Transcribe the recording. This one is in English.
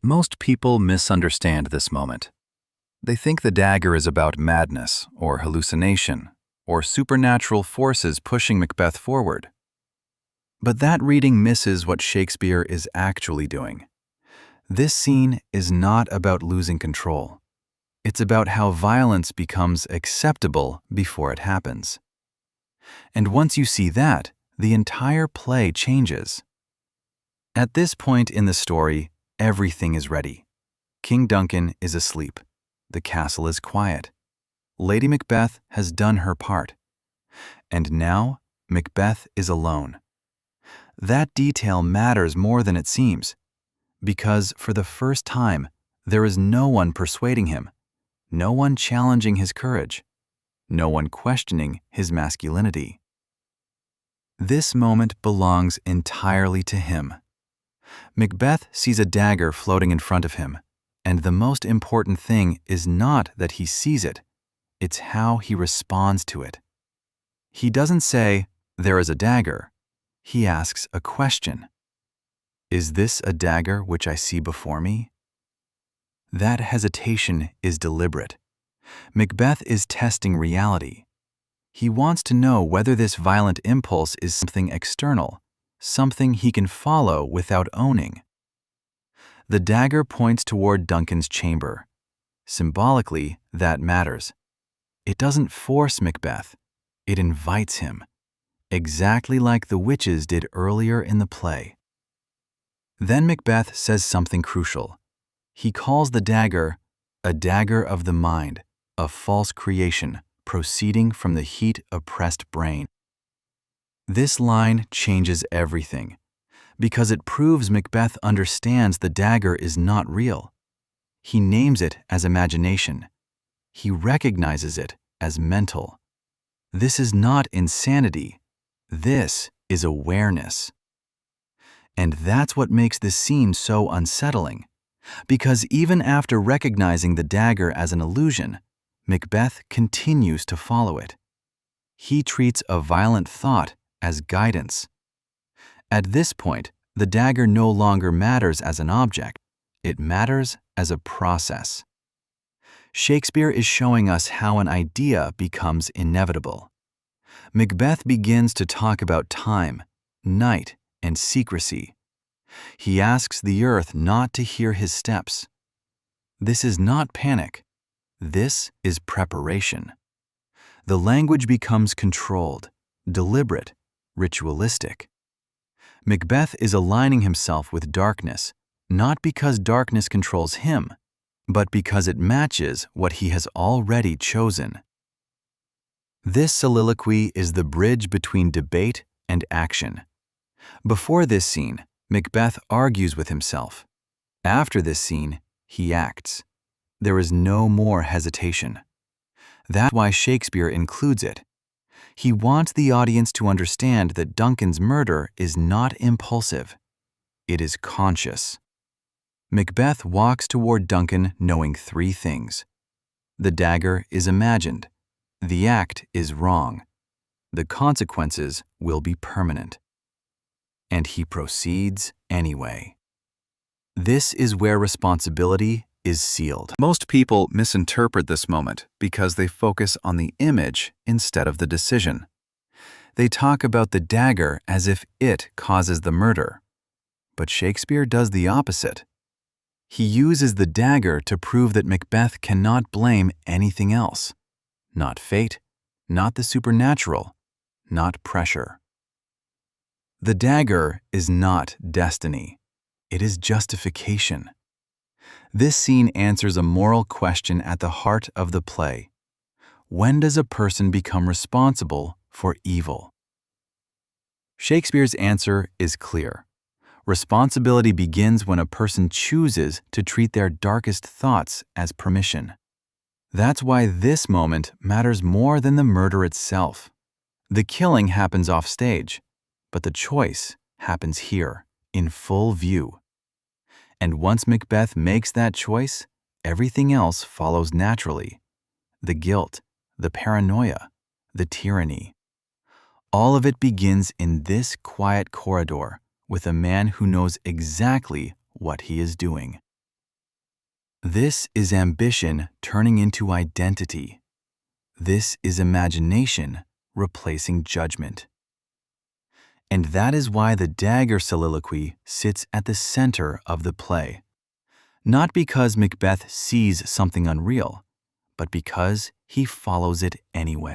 Most people misunderstand this moment. They think the dagger is about madness or hallucination or supernatural forces pushing Macbeth forward. But that reading misses what Shakespeare is actually doing. This scene is not about losing control. It's about how violence becomes acceptable before it happens. And once you see that, the entire play changes. At this point in the story, everything is ready. King Duncan is asleep. The castle is quiet. Lady Macbeth has done her part. And now, Macbeth is alone. That detail matters more than it seems, because for the first time, there is no one persuading him, no one challenging his courage, no one questioning his masculinity. This moment belongs entirely to him. Macbeth sees a dagger floating in front of him, and the most important thing is not that he sees it, it's how he responds to it. He doesn't say, "There is a dagger." He asks a question. Is this a dagger which I see before me? That hesitation is deliberate. Macbeth is testing reality. He wants to know whether this violent impulse is something external, something he can follow without owning. The dagger points toward Duncan's chamber. Symbolically, that matters. It doesn't force Macbeth, it invites him, exactly like the witches did earlier in the play. Then Macbeth says something crucial. He calls the dagger a dagger of the mind, a false creation proceeding from the heat-oppressed brain. This line changes everything, because it proves Macbeth understands the dagger is not real. He names it as imagination. He recognizes it as mental. This is not insanity. This is awareness. And that's what makes this scene so unsettling, because even after recognizing the dagger as an illusion, Macbeth continues to follow it. He treats a violent thought as guidance. At this point, the dagger no longer matters as an object. It matters as a process. Shakespeare is showing us how an idea becomes inevitable. Macbeth begins to talk about time, night, and secrecy. He asks the earth not to hear his steps. This is not panic. This is preparation. The language becomes controlled, deliberate, ritualistic. Macbeth is aligning himself with darkness, not because darkness controls him, but because it matches what he has already chosen. This soliloquy is the bridge between debate and action. Before this scene, Macbeth argues with himself. After this scene, he acts. There is no more hesitation. That's why Shakespeare includes it. He wants the audience to understand that Duncan's murder is not impulsive. It is conscious. Macbeth walks toward Duncan knowing three things. The dagger is imagined. The act is wrong. The consequences will be permanent. And he proceeds anyway. This is where responsibility is sealed. Most people misinterpret this moment because they focus on the image instead of the decision. They talk about the dagger as if it causes the murder. But Shakespeare does the opposite. He uses the dagger to prove that Macbeth cannot blame anything else. Not fate, not the supernatural, not pressure. The dagger is not destiny. It is justification. This scene answers a moral question at the heart of the play. When does a person become responsible for evil? Shakespeare's answer is clear. Responsibility begins when a person chooses to treat their darkest thoughts as permission. That's why this moment matters more than the murder itself. The killing happens offstage, but the choice happens here, in full view. And once Macbeth makes that choice, everything else follows naturally. The guilt, the paranoia, the tyranny. All of it begins in this quiet corridor with a man who knows exactly what he is doing. This is ambition turning into identity. This is imagination replacing judgment. And that is why the Dagger soliloquy sits at the center of the play. Not because Macbeth sees something unreal, but because he follows it anyway.